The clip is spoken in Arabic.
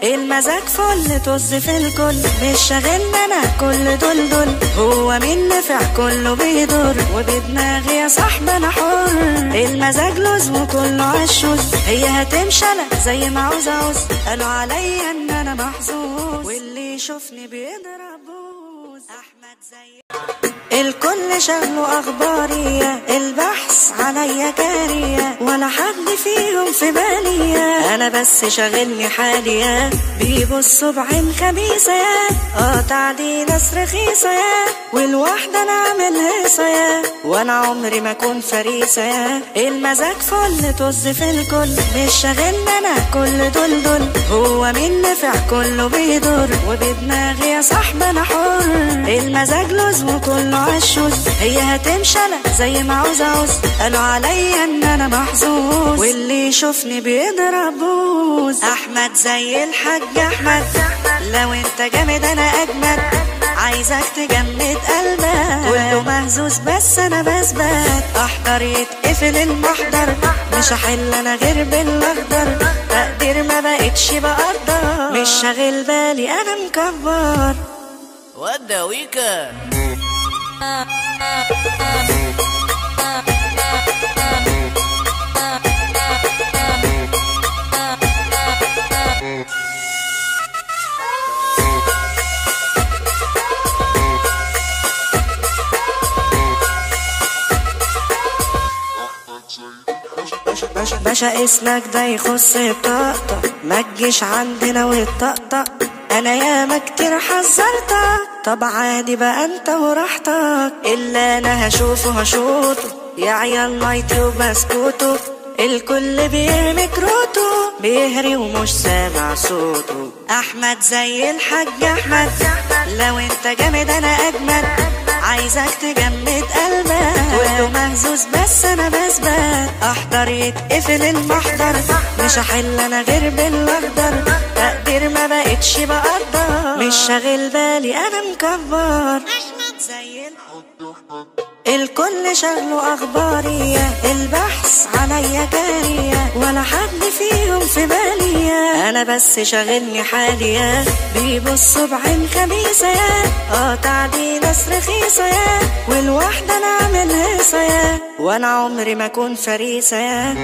المزاج فل طز في الكل، مش شاغلنا انا كل دول هو مين نفع كله بيدور، وبدماغي يا صاحبي انا حر. المزاج لزم كله عالشوز، هي هتمشي انا زي ما عاوز قالوا عليا ان انا محظوظ، واللي يشوفني بيضرب بوز. احمد زي الكل شغله اخباري، البحث عليا كارية، ولا حد فيهم في بالي، انا بس شاغلني حاليا، بيبصوا بعين خبيثة يا قاطع دي ناس رخيصة يا، والواحدة انا عامل هيصة يا، وانا عمري ما اكون فريسة يا. المزاج فل طز في الكل، مش شاغلنا انا كل دول هو مين نفع كله بيدور، وبدماغي يا صاحبي انا حر. المزاج لزم كله عالشوز، هي هتمشي انا زي ما عاوز قالوا عليا ان انا محظوظ، واللي يشوفني بيضرب بوز. احمد زي الحاج احمد، لو انت جامد انا اجمد، عايزك تجمد قلبك، كله مهزوز بس انا بثبت، احضر يتقفل المحضر، مش هحل انا غير بالاخضر، تقدير ما بقتش بقدر، مش شاغل بالي انا مكبر. ودا ويكا باشا اسمك ده يخص بطاقتك، ما تجيش عندنا وتطقطق، انا ياما كتير حذرتك، طب عادي بقى انت وراحتك، اللي انا هشوفه هشوطه، يا عيال مايتي وبسكوته، الكل بيرمي كروته، بيهري ومش سامع صوته. احمد زي الحاج احمد، لو انت جامد انا اجمد، عايزك تجمد قلبك، كله مهزوز بس انا بثبت، احضر يتقفل المحضر، مش هحل انا غير بالاخضر، تقدير ما بقتش بقدر، مش شاغل بالي انا مكبر. احمد زي الكل شغله اخباري، البحث عليا كارية، ولا حد فيهم في بالي، انا بس شاغلني حاليا، بيبصوا بعين خبيثة يا قاطع دي ناس رخيصة يا، والواحدة انا عامل هيصة يا، وانا عمري ما اكون فريسة يا.